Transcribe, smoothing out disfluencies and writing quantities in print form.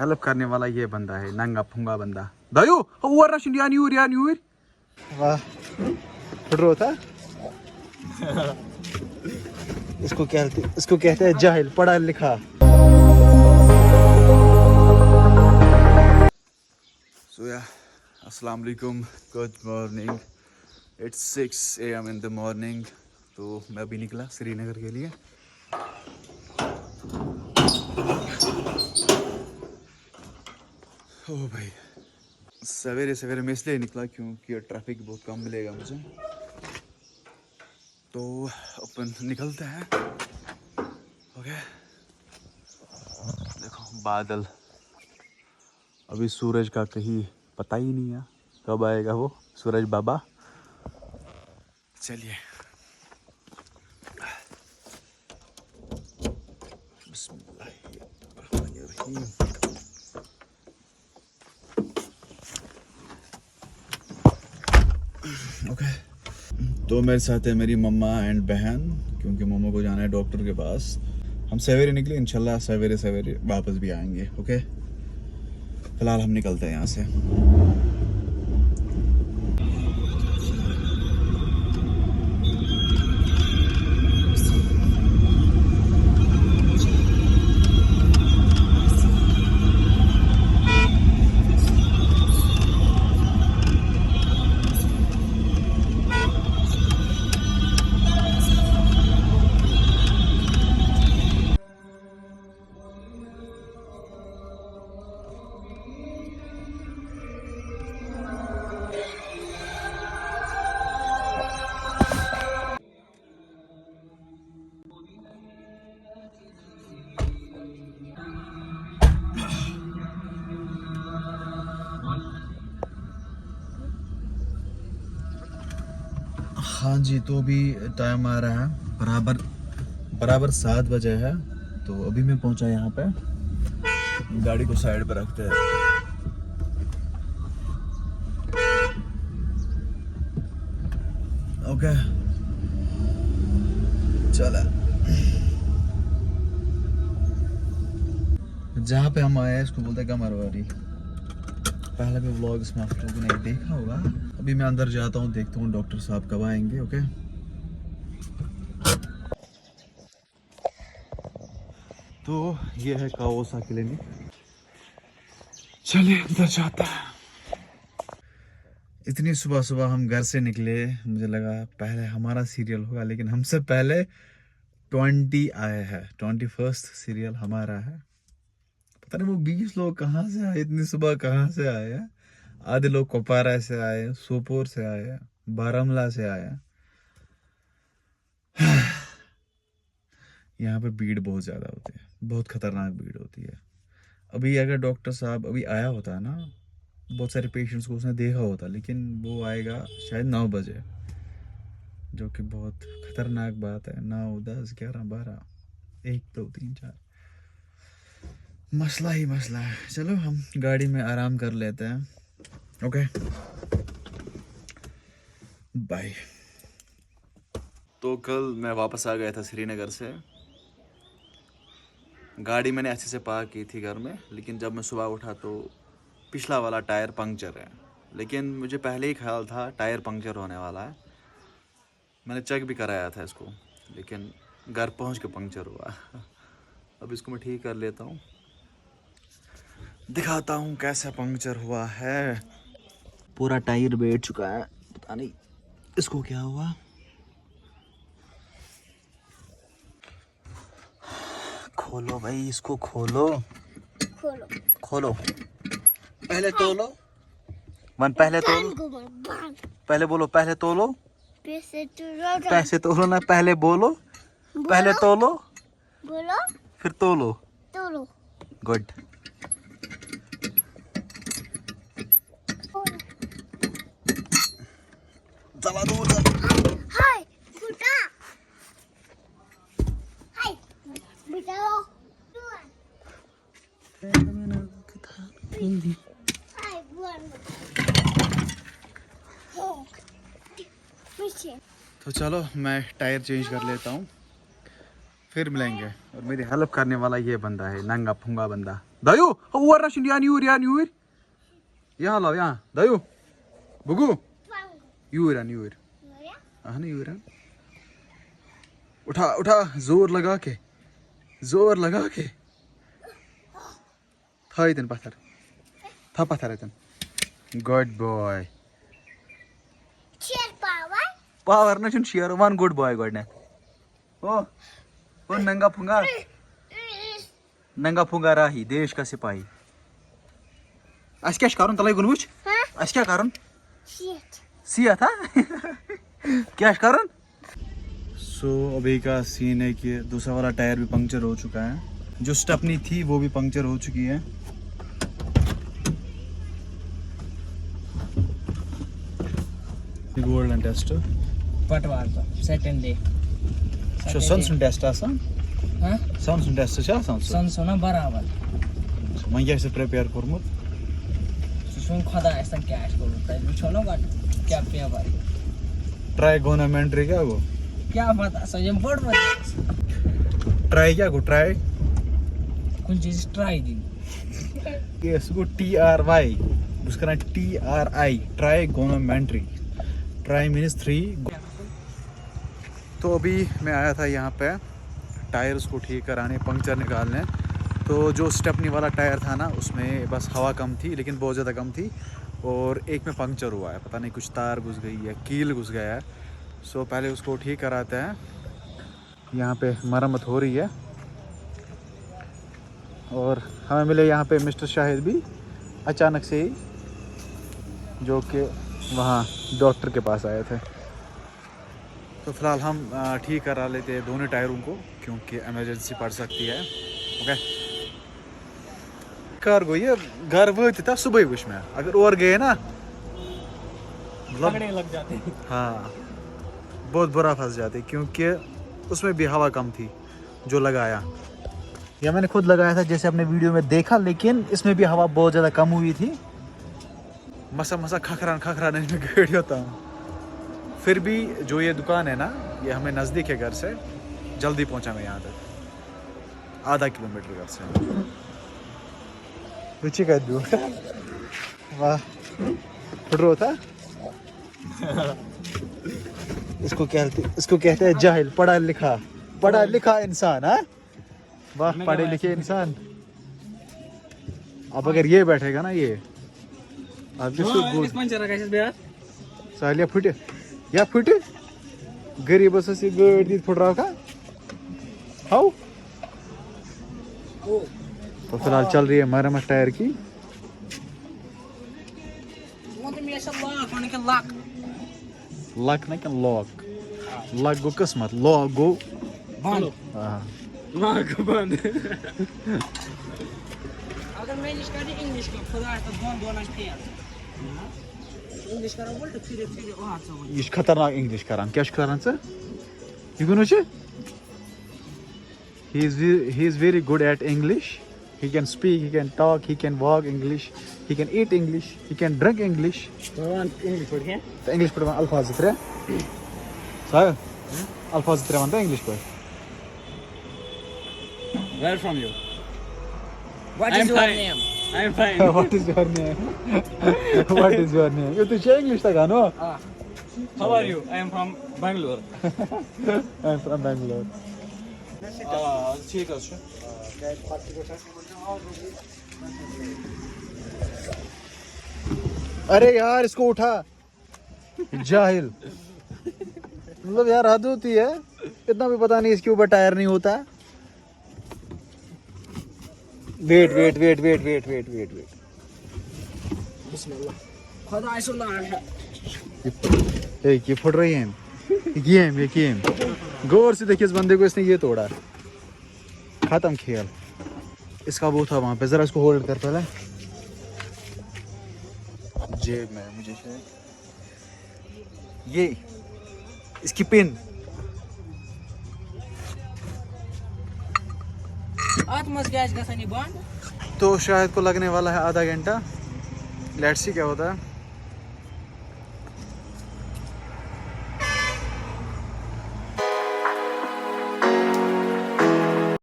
Help करने वाला ये बंदा है, नंगा फुंगा बंदा। दायो और रशियन यान यूर वाह पढ़ रहा था। इसको कहते हैं जाहिल, पढ़ा लिखा। सो या अस्सलाम वालेकुम, good morning. It's 6 AM in the morning. तो मैं अभी निकला श्रीनगर के लिए। ओह भाई, सवेरे सवेरे मैं इसलिए निकला क्योंकि ट्रैफिक बहुत कम मिलेगा मुझे। तो अपन निकलते हैं। ओके, देखो बादल, अभी सूरज का कहीं पता ही नहीं है कब आएगा वो सूरज बाबा। चलिए बिस्मिल्लाहिर्रहमानिर्रहीम। ओके, तो मेरे साथ है मेरी मम्मा एंड बहन, क्योंकि मम्मा को जाना है डॉक्टर के पास। हम सवेरे निकले, इंशाल्लाह सवेरे सवेरे वापस भी आएंगे। ओके, फिलहाल हम निकलते हैं यहाँ से। हाँ जी, तो अभी टाइम आ रहा है बराबर 7 बजे है। तो अभी मैं पहुंचा यहाँ पे, गाड़ी को साइड पर रखते हैं। ओके चला, जहाँ पे हम आए हैं इसको बोलते हैं कमरवारी। पहले भी व्लॉग इसमें आप लोगों ने देखा होगा। अभी मैं अंदर जाता हूँ, देखता हूँ डॉक्टर साहब कब आएंगे। ओके, तो ये है काओसा क्लिनिक। चलिए अंदर जाता है। इतनी सुबह सुबह हम घर से निकले, मुझे लगा पहले हमारा सीरियल होगा, लेकिन हमसे पहले 20 आए हैं। 21st सीरियल हमारा है। पता नहीं वो 20 लोग कहाँ से आए, इतनी सुबह कहाँ से आए हैं। आधे लोग कोपारा से आए, सोपोर से आए, बारामूला से आए। यहाँ पे भीड़ बहुत ज़्यादा होती है, बहुत खतरनाक भीड़ होती है। अभी अगर डॉक्टर साहब अभी आया होता है ना, बहुत सारे पेशेंट्स को उसने देखा होता, लेकिन वो आएगा शायद 9 बजे, जो कि बहुत खतरनाक बात है। 9, 10, 11, 12, 1, 2, 3, 4, मसला ही मसला है। चलो हम गाड़ी में आराम कर लेते हैं। Okay bye. तो कल मैं वापस आ गया था श्रीनगर से। गाड़ी मैंने अच्छे से पार्क की थी घर में, लेकिन जब मैं सुबह उठा तो पिछला वाला टायर पंक्चर है। लेकिन मुझे पहले ही ख्याल था टायर पंक्चर होने वाला है। मैंने चेक भी कराया था इसको, लेकिन घर पहुंच के पंक्चर हुआ। अब इसको मैं ठीक कर लेता हूँ, दिखाता हूँ कैसे पंक्चर हुआ है। पूरा टायर बैठ चुका है, पता नहीं इसको क्या हुआ। खोलो भाई, इसको खोलो खोलो खोलो। पहले तोलो मन, पहले तोलो, पहले बोलो, पहले तोलो, पैसे तोलो ना, पहले बोलो, पहले तोलो बोलो, फिर तोलो तोलो। गुड। चला दो हाय बेटा, हाय बेटा तो चलो मैं टायर चेंज कर लेता हूँ, फिर मिलेंगे। और मेरी हेल्प करने वाला ये बंदा है, नंगा फुंगा बंदा। दायू और ना यान यूर यहाँ लाओ यहाँ दायू बुगू यूर अहन यूर उठा जोर लगा के था इतन पत्थर था पत्थर इतन गुड बॉय पावर ना चुन शेयर वन गुड बॉय गोडने ओ नंगा फुंगा राही देश का सिपाही अस क्या करुन तले गुन वुच अस क्या करुन सियत हा क्या करुन सो अभी का सीन है कि दूसरा वाला टायर भी पंक्चर हो चुका है जो स्टेपनी थी वो भी पंक्चर हो चुकी है गोल्डन टेस्ट पटवार second day Šo sansun test आसान हाँ sansun test छ आसान सनसोना बराबर मन क्या से प्रिपेयर कोरमुत सुन खदा ऐसा कैश करो प्राइस पूछो ना गट क्या पे भाई ट्राई गवर्नमेंट्री क्या वो क्या पता सजम पड़ मत ट्राई क्या को ट्राई कुछ चीज ट्राई दी ये इसको TRY उसका नाम TRI ट्राई गवर्नमेंट्री ट्राई मीन्स 3 तो अभी मैं आया था यहाँ पे टायर्स को ठीक कराने पंक्चर निकालने तो जो स्टेपनी वाला टायर था ना उसमें बस हवा कम थी लेकिन बहुत ज़्यादा कम थी और एक में पंक्चर हुआ है पता नहीं कुछ तार घुस गई है कील घुस गया है सो पहले उसको ठीक कराते हैं यहाँ पे मरम्मत हो रही है और हमें मिले यहाँ पे मिस्टर शाहिद भी अचानक से ही जो कि वहाँ डॉक्टर के पास आए थे तो फिलहाल हम ठीक करा लेते हैं दोनों टायरों को क्योंकि इमरजेंसी पड़ सकती है ओके कर गो ये घर वो था सुबह कुछ में अगर और गए ना पकड़े लग जाते हाँ बहुत बुरा फंस जाते क्योंकि उसमें भी हवा कम थी जो लगाया या मैंने खुद लगाया था जैसे अपने वीडियो में देखा लेकिन इसमें भी हवा बहुत ज़्यादा कम हुई थी मसा खखरान में गेड़ होता हूँ फिर भी जो ये दुकान है ना ये हमें नज़दीक है घर से जल्दी पहुंचा मैं यहाँ तक आधा किलोमीटर घर से रुचि का दूर वाह फुटरो था इसको कहते हैं जाहिल पढ़ा लिखा इंसान है वाह पढ़े लिखे इंसान अब अगर ये बैठेगा ना ये आप सालिया फुटे या फुटे गरीब से गाड़ी दी फुट का हाउ तो फिलहाल चल रही है मरम्मत टायर की लक ना क्या लक गो किस्मत लॉक गो बंद बंद अगर मैं इंग्लिश का खुदा है तो दोनों इंग्लिश करा बोल तो फिर वहां से ये खतरनाक इंग्लिश करान क्या करान से ये गुनो छे he is very good at English he can speak he can talk he can walk English he can eat English he can drink English English पढ़ के तो इंग्लिश पढ़ अल्फाज इतरे सर अल्फाज इतरे बनता इंग्लिश पढ़ Where from you? What is your name? I'm fine. what is your name what is your name you to English ta gano How are you? I am from Bangalore. I'm from Bangalore ठीक है अरे यार इसको उठा जाहिल मतलब यार हद होती है इतना भी पता नहीं इसके ऊपर टायर नहीं होता वेट बिस्मिल्लाह खुदा ऐसा ये फुट रही है ये गेम गौर से देखिए इस बंदे को इसने ये तोड़ा खत्म खेल इसका वो था वहां पे जरा इसको होल्ड कर पहले जेब में मुझे शायद ये इसकी पिन आत्मस गैस का सनी बंद तो शायद को लगने वाला है आधा घंटा लेट्स सी क्या होता है